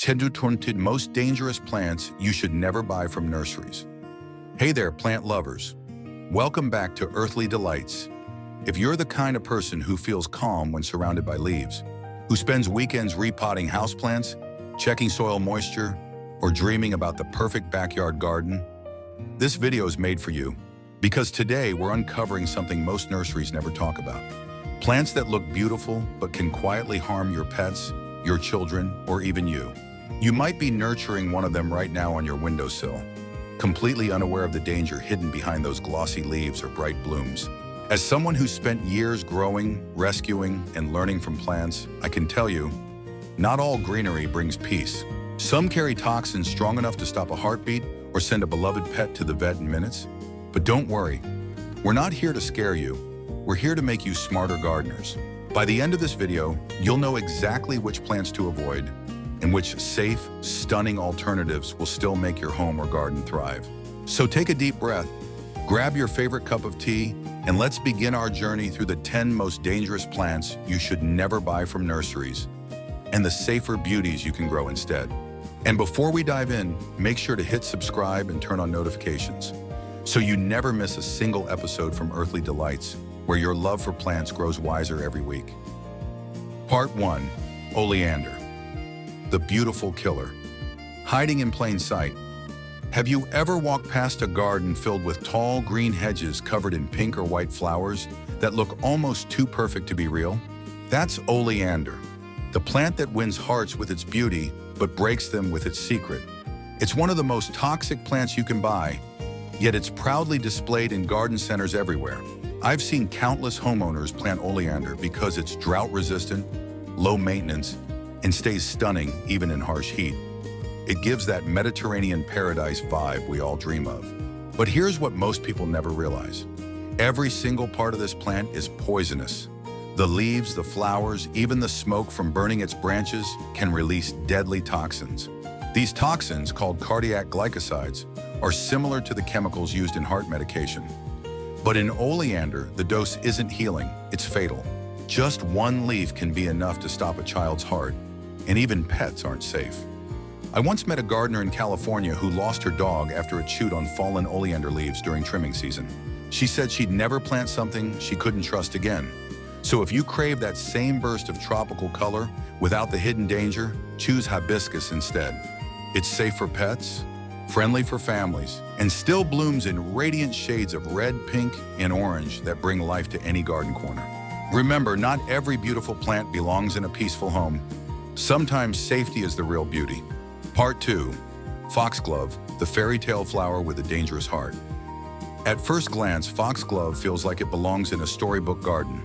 Chedu-tunted most dangerous plants you should never buy from nurseries. Hey there, plant lovers. Welcome back to Earthly Delights. If you're the kind of person who feels calm when surrounded by leaves, who spends weekends repotting houseplants, checking soil moisture, or dreaming about the perfect backyard garden, this video is made for you. Because today we're uncovering something most nurseries never talk about. Plants that look beautiful but can quietly harm your pets, your children, or even you. You might be nurturing one of them right now on your windowsill, completely unaware of the danger hidden behind those glossy leaves or bright blooms. As someone who's spent years growing, rescuing, and learning from plants, I can tell you, not all greenery brings peace. Some carry toxins strong enough to stop a heartbeat or send a beloved pet to the vet in minutes. But don't worry, we're not here to scare you. We're here to make you smarter gardeners. By the end of this video, you'll know exactly which plants to avoid and which safe, stunning alternatives will still make your home or garden thrive. So take a deep breath, grab your favorite cup of tea, and let's begin our journey through the 10 most dangerous plants you should never buy from nurseries and the safer beauties you can grow instead. And before we dive in, make sure to hit subscribe and turn on notifications so you never miss a single episode from Earthly Delights, where your love for plants grows wiser every week. Part 1. Oleander, the beautiful killer. Hiding in plain sight. Have you ever walked past a garden filled with tall green hedges covered in pink or white flowers that look almost too perfect to be real? That's oleander, the plant that wins hearts with its beauty but breaks them with its secret. It's one of the most toxic plants you can buy, yet it's proudly displayed in garden centers everywhere. I've seen countless homeowners plant oleander because it's drought-resistant, low maintenance, and stays stunning even in harsh heat. It gives that Mediterranean paradise vibe we all dream of. But here's what most people never realize. Every single part of this plant is poisonous. The leaves, the flowers, even the smoke from burning its branches can release deadly toxins. These toxins, called cardiac glycosides, are similar to the chemicals used in heart medication. But in oleander, the dose isn't healing, it's fatal. Just one leaf can be enough to stop a child's heart, and even pets aren't safe. I once met a gardener in California who lost her dog after it chewed on fallen oleander leaves during trimming season. She said she'd never plant something she couldn't trust again. So if you crave that same burst of tropical color without the hidden danger, choose hibiscus instead. It's safe for pets, friendly for families, and still blooms in radiant shades of red, pink, and orange that bring life to any garden corner. Remember, not every beautiful plant belongs in a peaceful home. Sometimes safety is the real beauty. Part 2. Foxglove, the fairy tale flower with a dangerous heart. At first glance, foxglove feels like it belongs in a storybook garden.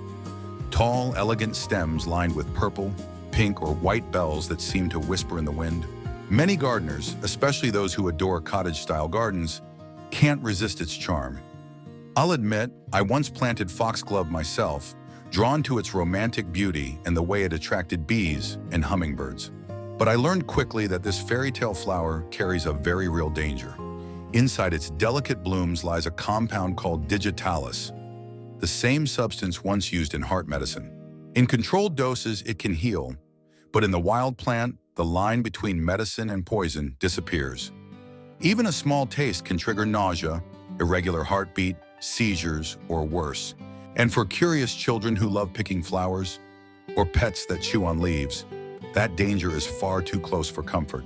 Tall, elegant stems lined with purple, pink, or white bells that seem to whisper in the wind. Many gardeners, especially those who adore cottage-style gardens, can't resist its charm. I'll admit, I once planted foxglove myself, drawn to its romantic beauty and the way it attracted bees and hummingbirds. But I learned quickly that this fairy tale flower carries a very real danger. Inside its delicate blooms lies a compound called digitalis, the same substance once used in heart medicine. In controlled doses, it can heal, but in the wild plant, the line between medicine and poison disappears. Even a small taste can trigger nausea, irregular heartbeat, seizures, or worse. And for curious children who love picking flowers, or pets that chew on leaves, that danger is far too close for comfort.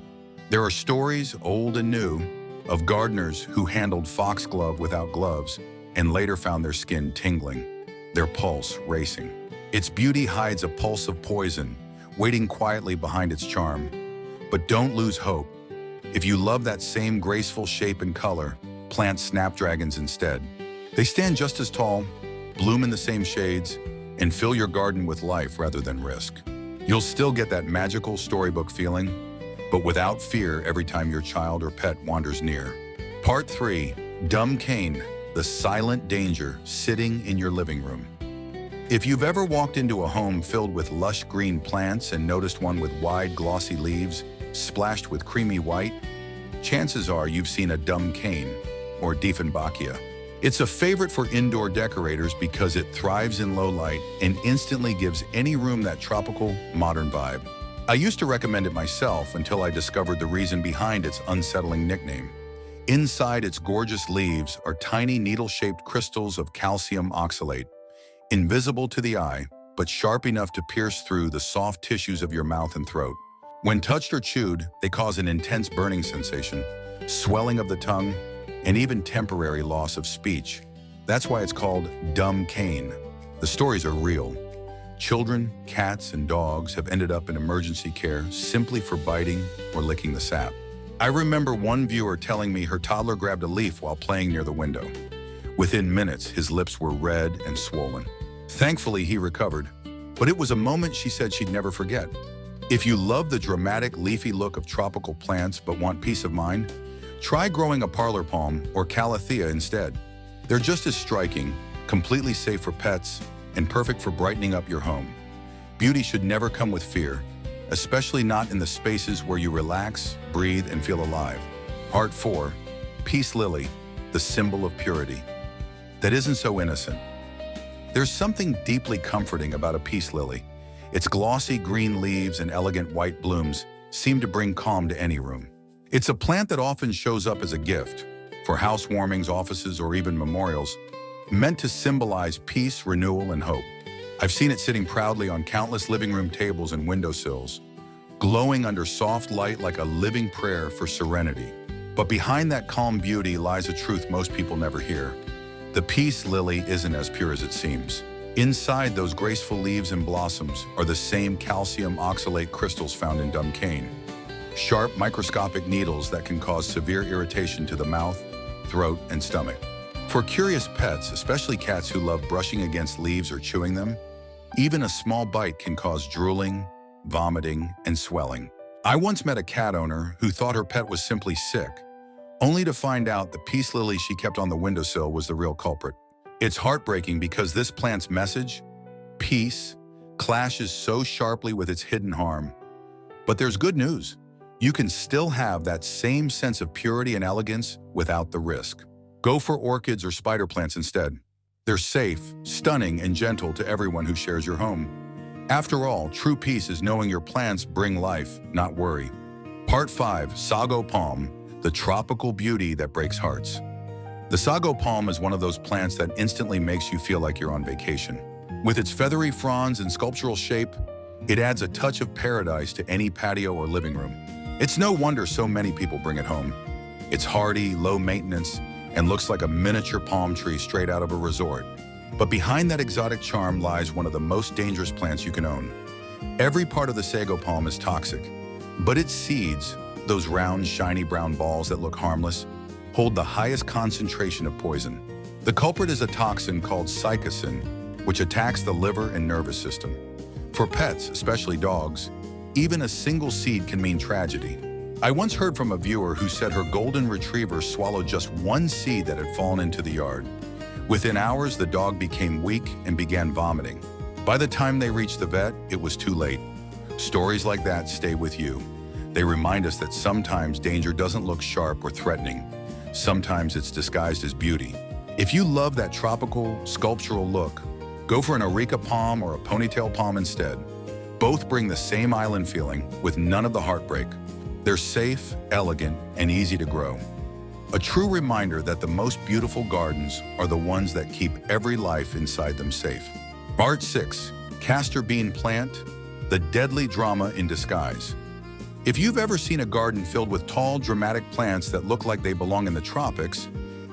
There are stories, old and new, of gardeners who handled foxglove without gloves and later found their skin tingling, their pulse racing. Its beauty hides a pulse of poison, waiting quietly behind its charm. But don't lose hope. If you love that same graceful shape and color, plant snapdragons instead. They stand just as tall, bloom in the same shades, and fill your garden with life rather than risk. You'll still get that magical storybook feeling, but without fear every time your child or pet wanders near. Part 3. Dumb cane, the silent danger sitting in your living room. If you've ever walked into a home filled with lush green plants and noticed one with wide, glossy leaves splashed with creamy white, chances are you've seen a dumb cane, or Dieffenbachia. It's a favorite for indoor decorators because it thrives in low light and instantly gives any room that tropical, modern vibe. I used to recommend it myself until I discovered the reason behind its unsettling nickname. Inside its gorgeous leaves are tiny needle-shaped crystals of calcium oxalate, invisible to the eye, but sharp enough to pierce through the soft tissues of your mouth and throat. When touched or chewed, they cause an intense burning sensation, swelling of the tongue, and even temporary loss of speech. That's why it's called dumb cane. The stories are real. Children, cats, and dogs have ended up in emergency care simply for biting or licking the sap. I remember one viewer telling me her toddler grabbed a leaf while playing near the window. Within minutes, his lips were red and swollen. Thankfully, he recovered, but it was a moment she said she'd never forget. If you love the dramatic, leafy look of tropical plants but want peace of mind, try growing a parlor palm or calathea instead. They're just as striking, completely safe for pets, and perfect for brightening up your home. Beauty should never come with fear, especially not in the spaces where you relax, breathe, and feel alive. Part 4. Peace Lily, the symbol of purity. That isn't so innocent. There's something deeply comforting about a peace lily. Its glossy green leaves and elegant white blooms seem to bring calm to any room. It's a plant that often shows up as a gift for housewarmings, offices, or even memorials, meant to symbolize peace, renewal, and hope. I've seen it sitting proudly on countless living room tables and windowsills, glowing under soft light like a living prayer for serenity. But behind that calm beauty lies a truth most people never hear. The peace lily isn't as pure as it seems. Inside those graceful leaves and blossoms are the same calcium oxalate crystals found in dumb cane. Sharp, microscopic needles that can cause severe irritation to the mouth, throat, and stomach. For curious pets, especially cats who love brushing against leaves or chewing them, even a small bite can cause drooling, vomiting, and swelling. I once met a cat owner who thought her pet was simply sick, only to find out the peace lily she kept on the windowsill was the real culprit. It's heartbreaking because this plant's message, peace, clashes so sharply with its hidden harm. But there's good news. You can still have that same sense of purity and elegance without the risk. Go for orchids or spider plants instead. They're safe, stunning, and gentle to everyone who shares your home. After all, true peace is knowing your plants bring life, not worry. Part 5. Sago Palm, the tropical beauty that breaks hearts. The sago palm is one of those plants that instantly makes you feel like you're on vacation. With its feathery fronds and sculptural shape, it adds a touch of paradise to any patio or living room. It's no wonder so many people bring it home. It's hardy, low maintenance, and looks like a miniature palm tree straight out of a resort. But behind that exotic charm lies one of the most dangerous plants you can own. Every part of the sago palm is toxic, but its seeds, those round, shiny brown balls that look harmless, hold the highest concentration of poison. The culprit is a toxin called psychocin, which attacks the liver and nervous system. For pets, especially dogs, even a single seed can mean tragedy. I once heard from a viewer who said her golden retriever swallowed just one seed that had fallen into the yard. Within hours, the dog became weak and began vomiting. By the time they reached the vet, it was too late. Stories like that stay with you. They remind us that sometimes danger doesn't look sharp or threatening. Sometimes it's disguised as beauty. If you love that tropical, sculptural look, go for an areca palm or a ponytail palm instead. Both bring the same island feeling with none of the heartbreak. They're safe, elegant, and easy to grow. A true reminder that the most beautiful gardens are the ones that keep every life inside them safe. Part 6. Castor bean plant, the deadly drama in disguise. If you've ever seen a garden filled with tall, dramatic plants that look like they belong in the tropics,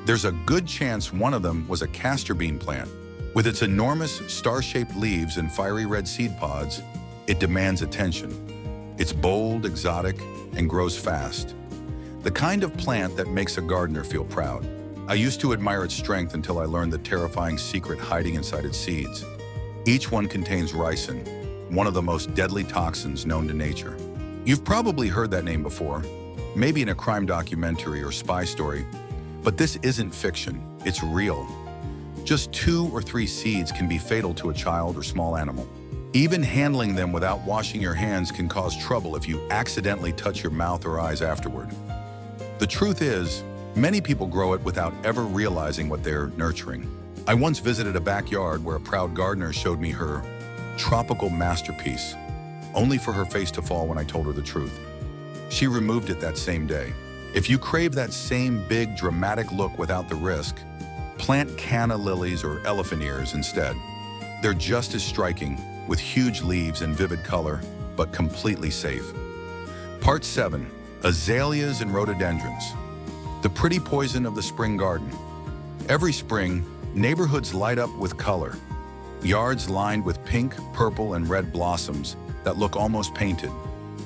there's a good chance one of them was a castor bean plant. With its enormous, star-shaped leaves and fiery red seed pods, it demands attention. It's bold, exotic, and grows fast. The kind of plant that makes a gardener feel proud. I used to admire its strength until I learned the terrifying secret hiding inside its seeds. Each one contains ricin, one of the most deadly toxins known to nature. You've probably heard that name before, maybe in a crime documentary or spy story, but this isn't fiction, it's real. Just 2 or 3 seeds can be fatal to a child or small animal. Even handling them without washing your hands can cause trouble if you accidentally touch your mouth or eyes afterward. The truth is, many people grow it without ever realizing what they're nurturing. I once visited a backyard where a proud gardener showed me her tropical masterpiece. only for her face to fall when I told her the truth. She removed it that same day. If you crave that same big, dramatic look without the risk, plant canna lilies or elephant ears instead. They're just as striking, with huge leaves and vivid color, but completely safe. Part 7. Azaleas and rhododendrons. The pretty poison of the spring garden. Every spring, neighborhoods light up with color. Yards lined with pink, purple, and red blossoms that look almost painted.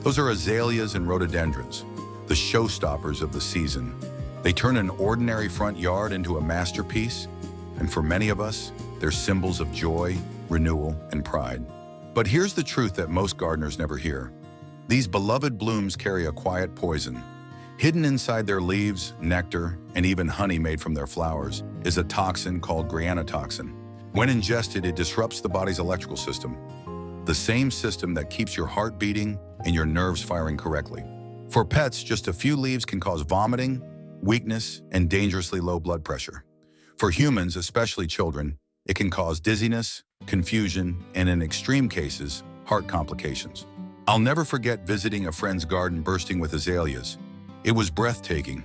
Those are azaleas and rhododendrons, the showstoppers of the season. They turn an ordinary front yard into a masterpiece, and for many of us, they're symbols of joy, renewal, and pride. But here's the truth that most gardeners never hear. These beloved blooms carry a quiet poison. Hidden inside their leaves, nectar, and even honey made from their flowers is a toxin called toxin. When ingested, it disrupts the body's electrical system, the same system that keeps your heart beating and your nerves firing correctly. For pets, just a few leaves can cause vomiting, weakness, and dangerously low blood pressure. For humans, especially children, it can cause dizziness, confusion, and in extreme cases, heart complications. I'll never forget visiting a friend's garden bursting with azaleas. It was breathtaking,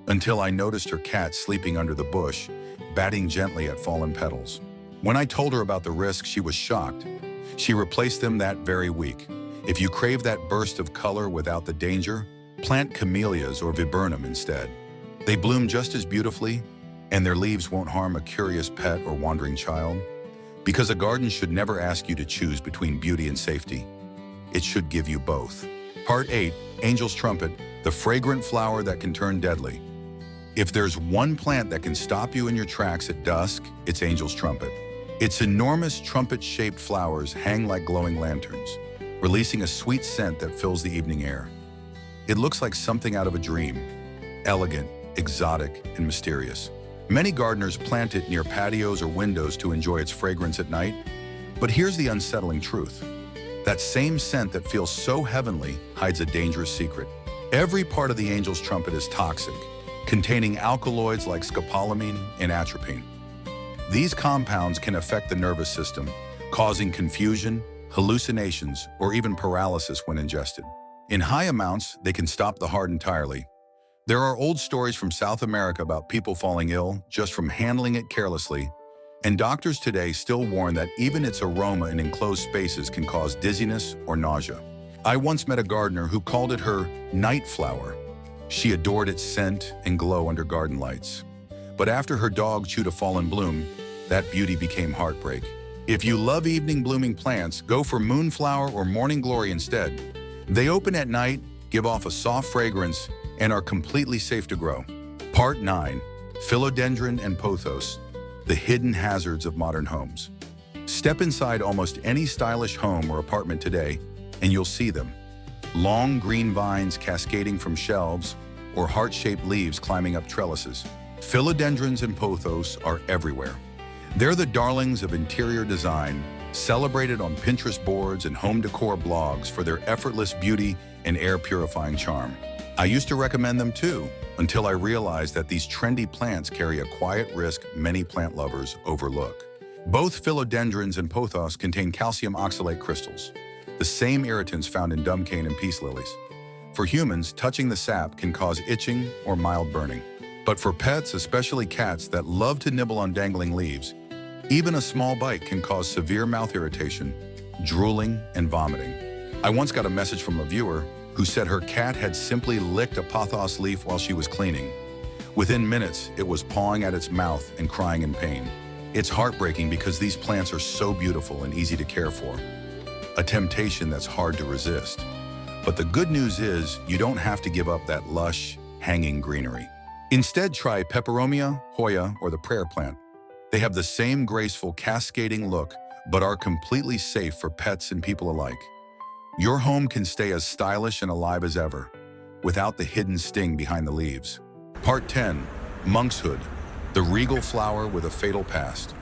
until I noticed her cat sleeping under the bush, batting gently at fallen petals. When I told her about the risk, she was shocked. She replaced them that very week. If you crave that burst of color without the danger, plant camellias or viburnum instead. They bloom just as beautifully, and their leaves won't harm a curious pet or wandering child. Because a garden should never ask you to choose between beauty and safety. It should give you both. Part 8. Angel's Trumpet, the fragrant flower that can turn deadly. If there's one plant that can stop you in your tracks at dusk, it's Angel's Trumpet. Its enormous trumpet-shaped flowers hang like glowing lanterns, releasing a sweet scent that fills the evening air. It looks like something out of a dream, elegant, exotic, and mysterious. Many gardeners plant it near patios or windows to enjoy its fragrance at night. But here's the unsettling truth. That same scent that feels so heavenly hides a dangerous secret. Every part of the angel's trumpet is toxic, containing alkaloids like scopolamine and atropine. These compounds can affect the nervous system, causing confusion, hallucinations, or even paralysis when ingested. In high amounts, they can stop the heart entirely. There are old stories from South America about people falling ill just from handling it carelessly, and doctors today still warn that even its aroma in enclosed spaces can cause dizziness or nausea. I once met a gardener who called it her night flower. She adored its scent and glow under garden lights. But after her dog chewed a fallen bloom, that beauty became heartbreak. If you love evening blooming plants, go for moonflower or morning glory instead. They open at night, give off a soft fragrance, and are completely safe to grow. Part 9. Philodendron and pothos, the hidden hazards of modern homes. Step inside almost any stylish home or apartment today, and you'll see them. Long green vines cascading from shelves, or heart-shaped leaves climbing up trellises. Philodendrons and pothos are everywhere. They're the darlings of interior design, celebrated on Pinterest boards and home decor blogs for their effortless beauty and air-purifying charm. I used to recommend them too, until I realized that these trendy plants carry a quiet risk many plant lovers overlook. Both philodendrons and pothos contain calcium oxalate crystals, the same irritants found in dumb cane and peace lilies. For humans, touching the sap can cause itching or mild burning. But for pets, especially cats that love to nibble on dangling leaves, even a small bite can cause severe mouth irritation, drooling, and vomiting. I once got a message from a viewer who said her cat had simply licked a pothos leaf while she was cleaning. Within minutes, it was pawing at its mouth and crying in pain. It's heartbreaking because these plants are so beautiful and easy to care for. A temptation that's hard to resist. But the good news is you don't have to give up that lush, hanging greenery. Instead, try Peperomia, Hoya, or the prayer plant. They have the same graceful, cascading look, but are completely safe for pets and people alike. Your home can stay as stylish and alive as ever, without the hidden sting behind the leaves. Part 10. Monkshood, the regal flower with a fatal past.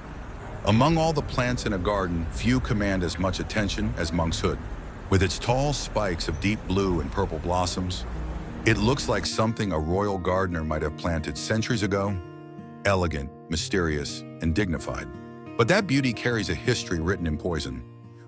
Among all the plants in a garden, few command as much attention as monkshood. With its tall spikes of deep blue and purple blossoms, it looks like something a royal gardener might have planted centuries ago. Elegant, mysterious, and dignified. But that beauty carries a history written in poison.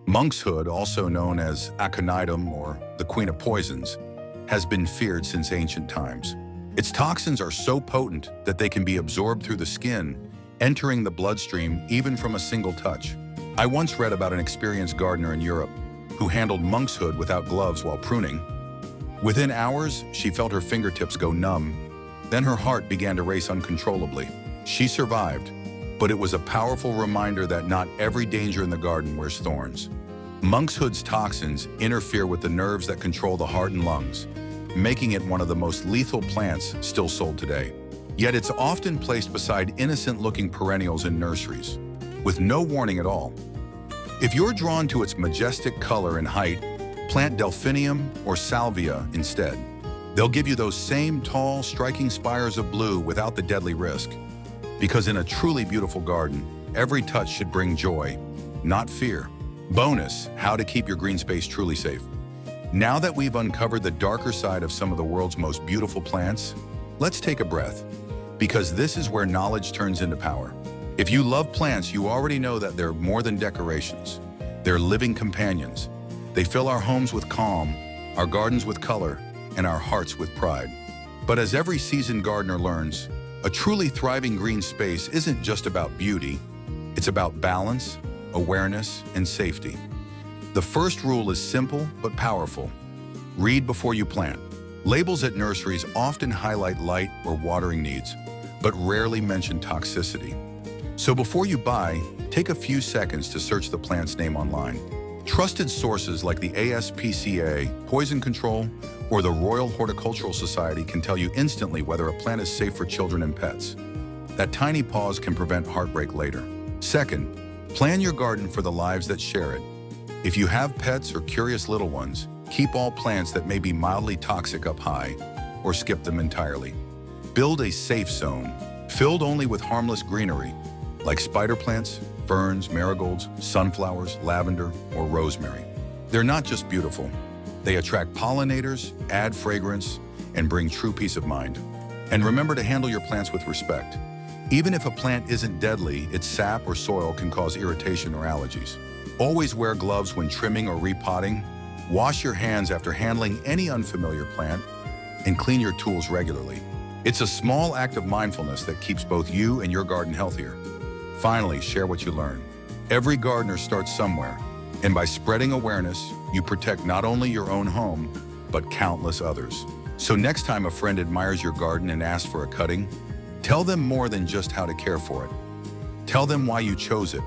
Monkshood, also known as aconitum or the queen of poisons, has been feared since ancient times. Its toxins are so potent that they can be absorbed through the skin, entering the bloodstream even from a single touch. I once read about an experienced gardener in Europe who handled monkshood without gloves while pruning. Within hours, she felt her fingertips go numb. Then her heart began to race uncontrollably. She survived, but it was a powerful reminder that not every danger in the garden wears thorns. Monkshood's toxins interfere with the nerves that control the heart and lungs, making it one of the most lethal plants still sold today. Yet it's often placed beside innocent-looking perennials in nurseries, with no warning at all. If you're drawn to its majestic color and height, plant delphinium or salvia instead. They'll give you those same tall, striking spires of blue without the deadly risk. Because in a truly beautiful garden, every touch should bring joy, not fear. Bonus, how to keep your green space truly safe. Now that we've uncovered the darker side of some of the world's most beautiful plants, let's take a breath, because this is where knowledge turns into power. If you love plants, you already know that they're more than decorations. They're living companions. They fill our homes with calm, our gardens with color, and our hearts with pride. But as every seasoned gardener learns, a truly thriving green space isn't just about beauty, it's about balance, awareness, and safety. The first rule is simple but powerful. Read before you plant. Labels at nurseries often highlight light or watering needs, but rarely mention toxicity. So before you buy, take a few seconds to search the plant's name online. Trusted sources like the ASPCA, Poison Control, or the Royal Horticultural Society can tell you instantly whether a plant is safe for children and pets. That tiny pause can prevent heartbreak later. Second, plan your garden for the lives that share it. If you have pets or curious little ones, keep all plants that may be mildly toxic up high, or skip them entirely. Build a safe zone, filled only with harmless greenery, like spider plants, ferns, marigolds, sunflowers, lavender, or rosemary. They're not just beautiful. They attract pollinators, add fragrance, and bring true peace of mind. And remember to handle your plants with respect. Even if a plant isn't deadly, its sap or soil can cause irritation or allergies. Always wear gloves when trimming or repotting. Wash your hands after handling any unfamiliar plant, and clean your tools regularly. It's a small act of mindfulness that keeps both you and your garden healthier. Finally, share what you learn. Every gardener starts somewhere, and by spreading awareness, you protect not only your own home, but countless others. So next time a friend admires your garden and asks for a cutting, tell them more than just how to care for it. Tell them why you chose it,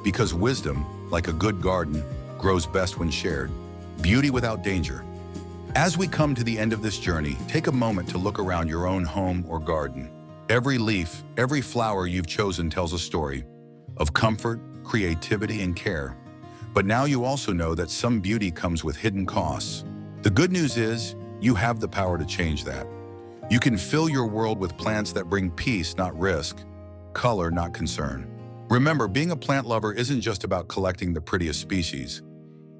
because wisdom, like a good garden, grows best when shared. Beauty without danger. As we come to the end of this journey, take a moment to look around your own home or garden. Every leaf, every flower you've chosen tells a story of comfort, creativity, and care. But now you also know that some beauty comes with hidden costs. The good news is, you have the power to change that. You can fill your world with plants that bring peace, not risk, color, not concern. Remember, being a plant lover isn't just about collecting the prettiest species.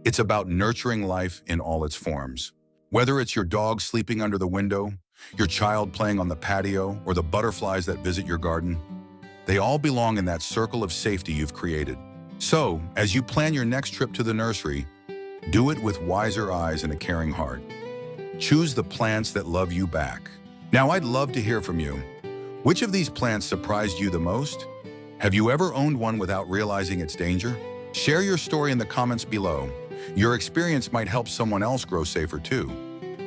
It's about nurturing life in all its forms. Whether it's your dog sleeping under the window, your child playing on the patio, or the butterflies that visit your garden, they all belong in that circle of safety you've created. So, as you plan your next trip to the nursery, do it with wiser eyes and a caring heart. Choose the plants that love you back. Now, I'd love to hear from you. Which of these plants surprised you the most? Have you ever owned one without realizing its danger? Share your story in the comments below. Your experience might help someone else grow safer too.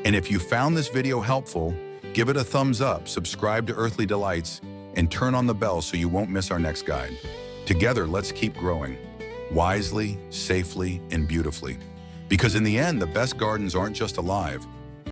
And if you found this video helpful, give it a thumbs up, subscribe to Earthly Delights, and turn on the bell so you won't miss our next guide. Together, let's keep growing, wisely, safely, and beautifully. Because in the end, the best gardens aren't just alive,